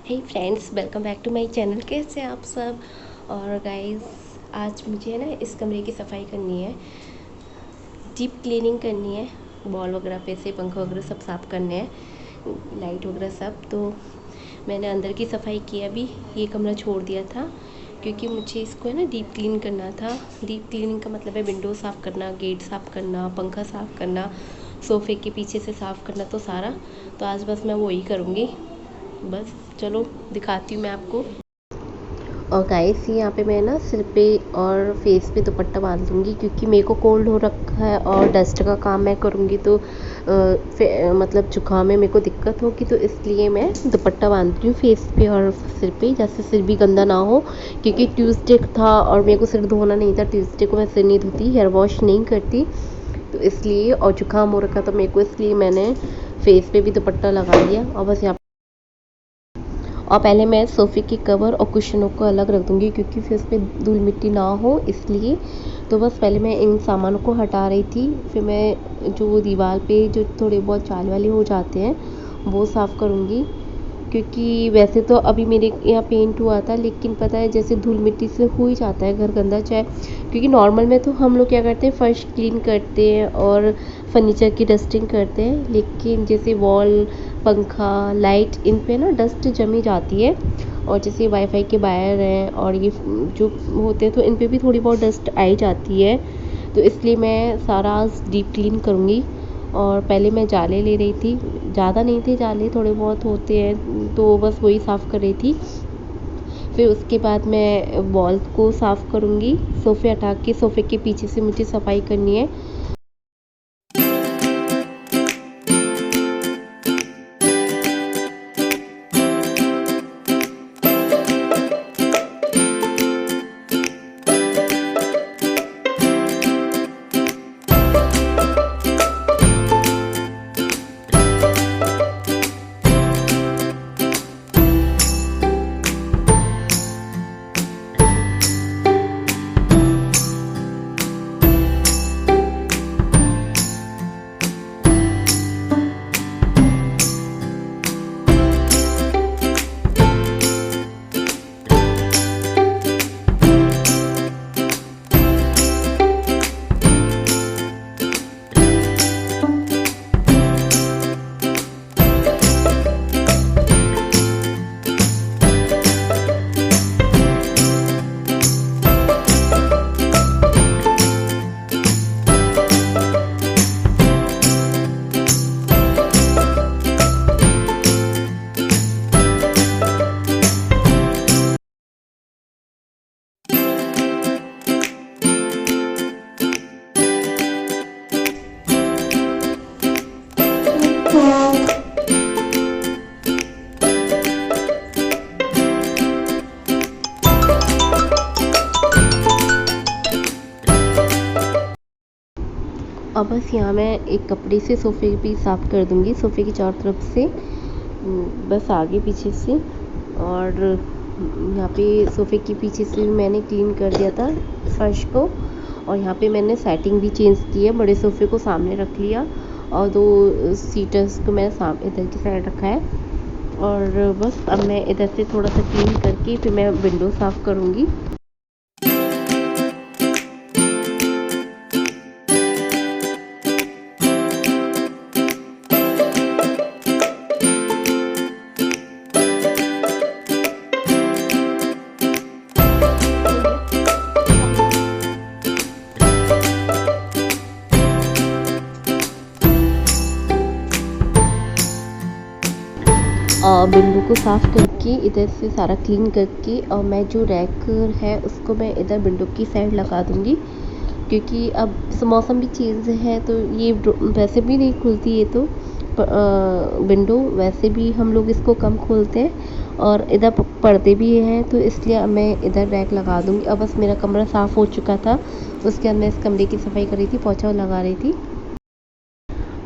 Hey friends, welcome back to my channel. कैसे हैं आप सब। और गाइस, आज मुझे ना इस कमरे की सफाई करनी है, डीप क्लीनिंग करनी है। वॉल वगैरह पे से पंखा वगैरह सब साफ़ करने हैं, लाइट वगैरह सब। तो मैंने अंदर की सफाई की, अभी ये कमरा छोड़ दिया था क्योंकि मुझे इसको है ना डीप क्लीन करना था। डीप क्लीनिंग का मतलब है विंडो साफ़ करना, गेट साफ़ करना, पंखा साफ़ करना, सोफ़े के पीछे से साफ़ करना, तो सारा। तो आज बस मैं वही करूँगी। बस चलो दिखाती हूँ मैं आपको। और गाइस, यहाँ पे मैं ना सिर पे और फेस पे दुपट्टा बांध लूँगी क्योंकि मेरे को कोल्ड हो रखा है और डस्ट का काम मैं करूँगी तो मतलब जुकाम में मेरे को दिक्कत होगी, तो इसलिए मैं दुपट्टा बांध रही हूँ फेस पे और सिर पे, जैसे सिर भी गंदा ना हो। क्योंकि ट्यूसडे था और मेरे को सिर धोना नहीं था। ट्यूसडे को मैं सिर नहीं धोती, हेयर वॉश नहीं करती, तो इसलिए। और जुकाम हो रखा था मेरे को, इसलिए मैंने फेस पे भी दुपट्टा लगा लिया। और बस यहाँ और पहले मैं सोफ़े के कवर और कुशनों को अलग रख दूँगी क्योंकि फिर उसमें धूल मिट्टी ना हो, इसलिए। तो बस पहले मैं इन सामानों को हटा रही थी, फिर मैं जो दीवार पे जो थोड़े बहुत चाल वाले हो जाते हैं वो साफ़ करूँगी। क्योंकि वैसे तो अभी मेरे यहाँ पेंट हुआ था, लेकिन पता है जैसे धूल मिट्टी से हो ही जाता है घर गंदा, चाहे क्योंकि नॉर्मल में तो हम लोग क्या करते हैं, फर्श क्लीन करते हैं और फर्नीचर की डस्टिंग करते हैं, लेकिन जैसे वॉल, पंखा, लाइट, इन पे ना डस्ट जमी जाती है। और जैसे वाईफाई के वायर हैं और ये जो होते हैं, तो इन पे भी थोड़ी बहुत डस्ट आई जाती है। तो इसलिए मैं सारा आज डीप क्लीन करूँगी। और पहले मैं जाले ले रही थी, ज़्यादा नहीं थे जाले, थोड़े बहुत होते हैं, तो बस वही साफ़ कर रही थी। फिर उसके बाद मैं वॉल को साफ़ करूँगी। सोफ़े हटा के सोफ़े के पीछे से मुझे सफाई करनी है। अब बस यहाँ मैं एक कपड़े से सोफ़े भी साफ़ कर दूँगी, सोफ़े की चारों तरफ से, बस आगे पीछे से। और यहाँ पे सोफ़े के पीछे से भी मैंने क्लीन कर दिया था फर्श को। और यहाँ पे मैंने सेटिंग भी चेंज की है, बड़े सोफ़े को सामने रख लिया और दो सीटर्स को मैं इधर की साइड रखा है। और बस अब मैं इधर से थोड़ा सा क्लीन करके फिर मैं विंडो साफ़ करूँगी। विंडो को साफ़ करके इधर से सारा क्लीन करके, और मैं जो रैक है उसको मैं इधर विंडो की साइड लगा दूँगी। क्योंकि अब मौसम भी चेंज है, तो ये वैसे भी नहीं खुलती, ये तो विंडो वैसे भी हम लोग इसको कम खोलते हैं। और इधर पर्दे भी हैं, तो इसलिए अब मैं इधर रैक लगा दूँगी। अब बस मेरा कमरा साफ़ हो चुका था, उसके बाद मैं इस कमरे की सफाई कर रही थी, पोछा लगा रही थी।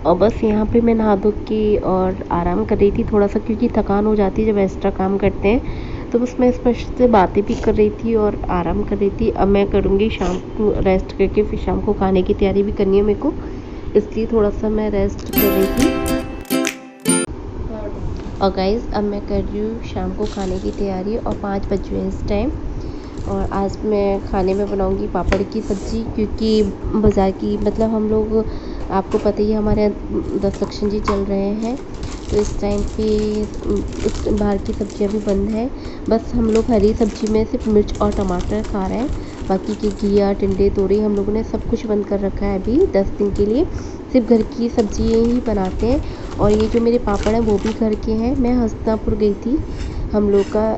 और बस यहाँ पे मैं नहा धो के और आराम कर रही थी थोड़ा सा, क्योंकि थकान हो जाती है जब एक्स्ट्रा काम करते हैं। तो बस मैं स्पष्ट से बातें भी कर रही थी और आराम कर रही थी। अब मैं करूँगी शाम को रेस्ट करके, फिर शाम को खाने की तैयारी भी करनी है मेरे को, इसलिए थोड़ा सा मैं रेस्ट कर रही थी। और गाइस अब मैं कर रही हूँ शाम को खाने की तैयारी और 5 बज रहे हैं इस टाइम। और आज मैं खाने में बनाऊंगी पापड़ की सब्ज़ी, क्योंकि बाज़ार की मतलब हम लोग, आपको पता ही है हमारे यहाँ दस्तरखान जी चल रहे हैं, तो इस टाइम पे इस बाहर की सब्ज़ियाँ भी बंद है। बस हम लोग हरी सब्ज़ी में सिर्फ मिर्च और टमाटर खा रहे हैं। बाकी के घिया, टिंडे, तोरई हम लोगों ने सब कुछ बंद कर रखा है अभी 10 दिन के लिए। सिर्फ घर की सब्ज़ी ही बनाते हैं। और ये जो मेरे पापड़ हैं वो भी घर के हैं। मैं हस्तिनापुर गई थी, हम लोग का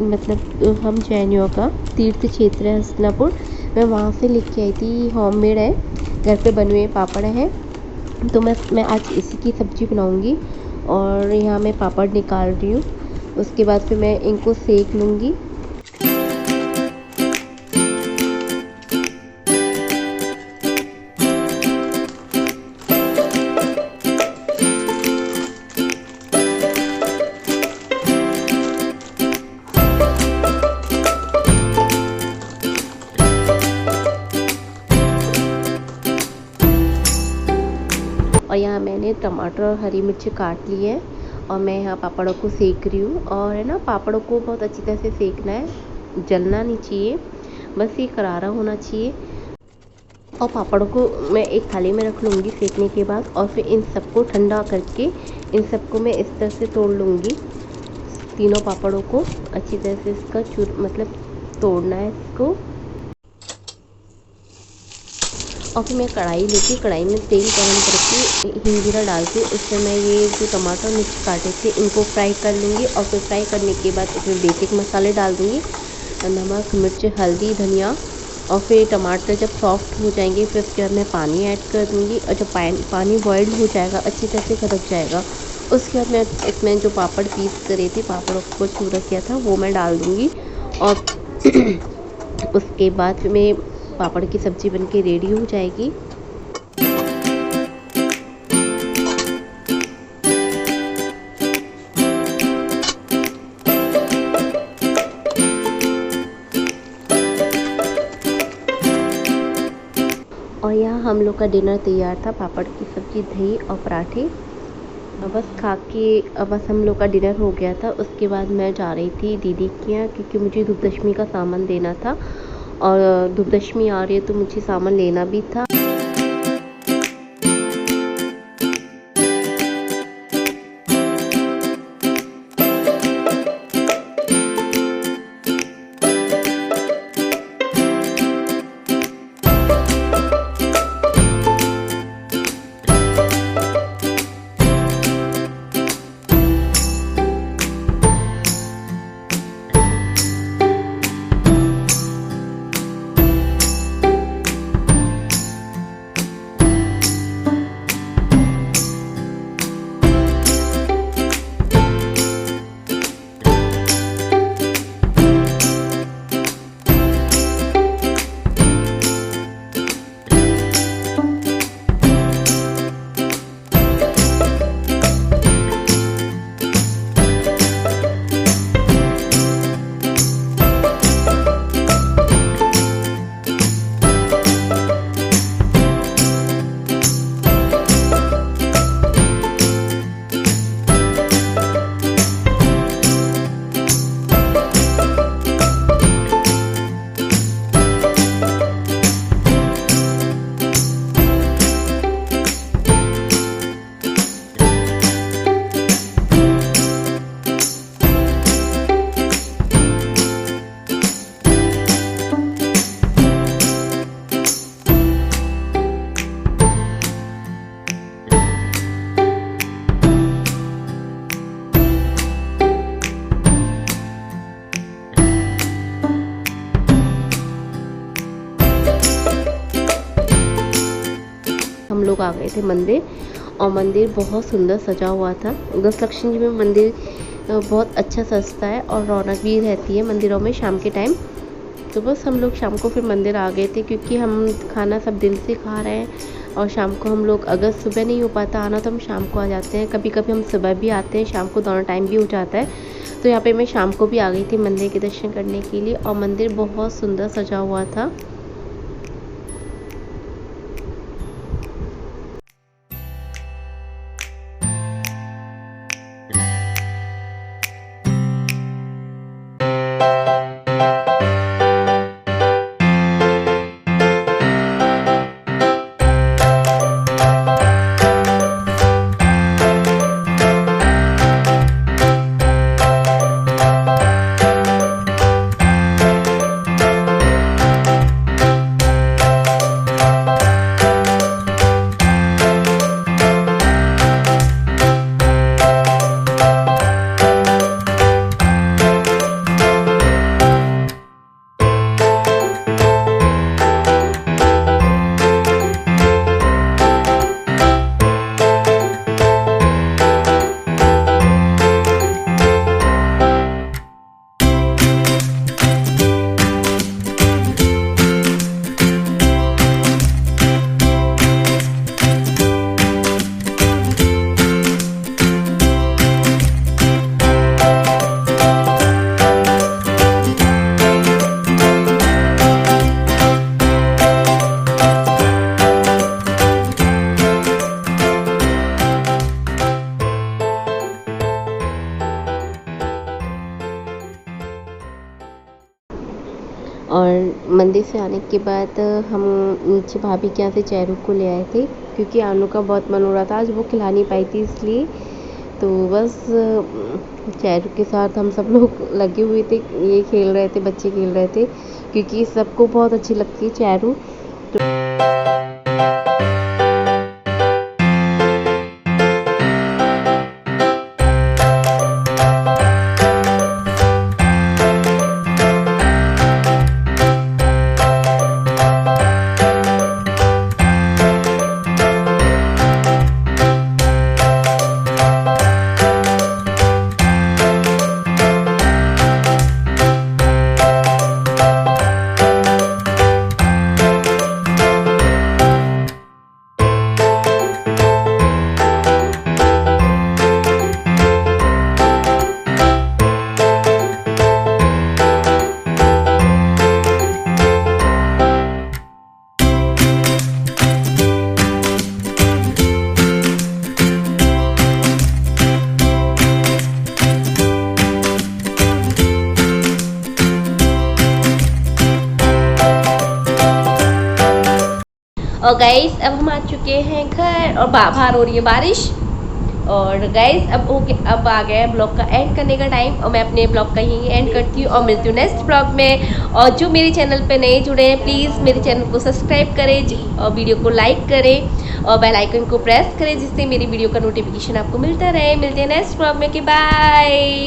मतलब हम जैनियों का तीर्थ क्षेत्र है हस्तिनापुर। मैं वहाँ से लेके आई थी, होममेड है, घर पे बने हुए पापड़ हैं। तो मैं आज इसी की सब्ज़ी बनाऊंगी। और यहाँ मैं पापड़ निकाल रही हूँ, उसके बाद फिर मैं इनको सेक लूँगी। और यहाँ मैंने टमाटर और हरी मिर्च काट ली है और मैं यहाँ पापड़ों को सेक रही हूँ। और है ना, पापड़ों को बहुत अच्छी तरह से सेकना है, जलना नहीं चाहिए, बस ये करारा होना चाहिए। और पापड़ों को मैं एक थाली में रख लूँगी सेकने के बाद, और फिर इन सबको ठंडा करके इन सबको मैं इस तरह से तोड़ लूँगी। तीनों पापड़ों को अच्छी तरह से इसका मतलब तोड़ना है इसको। और फिर मैं कढ़ाई लेके कढ़ाई में तेल गरम करके हींग जीरा डाल के उसमें मैं ये जो टमाटर मिर्च काटे थे इनको फ्राई कर लूँगी। और फिर फ्राई करने के बाद इसमें बेसिक मसाले डाल दूँगी, नमक, मिर्च, हल्दी, धनिया। और फिर टमाटर जब सॉफ्ट हो जाएंगे फिर उसके बाद मैं पानी ऐड कर दूँगी। और जब पानी बॉइल हो जाएगा, अच्छी तरह से खदक जाएगा, उसके बाद मैं इसमें जो पापड़ पीस करे थे, पापड़ों को चूरा किया था, वो मैं डाल दूँगी। और उसके बाद फिर मैं पापड़ की सब्ज़ी बनके रेडी हो जाएगी। और यहाँ हम लोग का डिनर तैयार था, पापड़ की सब्ज़ी, दही और पराठे। बस खा के बस हम लोग का डिनर हो गया था। उसके बाद मैं जा रही थी दीदी के यहाँ, क्योंकि मुझे धूप दशमी का सामान देना था और धूप दशमी आ रही है तो मुझे सामान लेना भी था। हम लोग आ गए थे मंदिर, और मंदिर बहुत सुंदर सजा हुआ था। दस्तरखान जी में मंदिर बहुत अच्छा सजता है और रौनक भी रहती है मंदिरों में शाम के टाइम। तो बस हम लोग शाम को फिर मंदिर आ गए थे, क्योंकि हम खाना सब दिन से खा रहे हैं। और शाम को हम लोग, अगर सुबह नहीं हो पाता आना तो हम शाम को आ जाते हैं। कभी कभी हम सुबह भी आते हैं, शाम को दोनों टाइम भी हो जाता है। तो यहाँ पे मैं शाम को भी आ गई थी मंदिर के दर्शन करने के लिए, और मंदिर बहुत सुंदर सजा हुआ था। और मंदिर से आने के बाद हम नीचे भाभी के यहाँ से चेरू को ले आए थे, क्योंकि आनू का बहुत मन हो रहा था, आज वो खिला नहीं पाई थी इसलिए। तो बस चेरू के साथ हम सब लोग लगे हुए थे, ये खेल रहे थे, बच्चे खेल रहे थे, क्योंकि सबको बहुत अच्छी लगती है चेरू। और गाइस अब हम आ चुके हैं घर, और बाहर हो रही है बारिश। और गाइस अब आ गया है ब्लॉग का एंड करने का टाइम, और मैं अपने ब्लॉग का यहीं एंड करती हूँ और मिलती हूँ नेक्स्ट ब्लॉग में। और जो मेरे चैनल पे नए जुड़े हैं, प्लीज़ मेरे चैनल को सब्सक्राइब करें और वीडियो को लाइक करें और बेल आइकन को प्रेस करें, जिससे मेरी वीडियो का नोटिफिकेशन आपको मिलता रहे। मिलते हैं नेक्स्ट ब्लॉग में, कि बाय।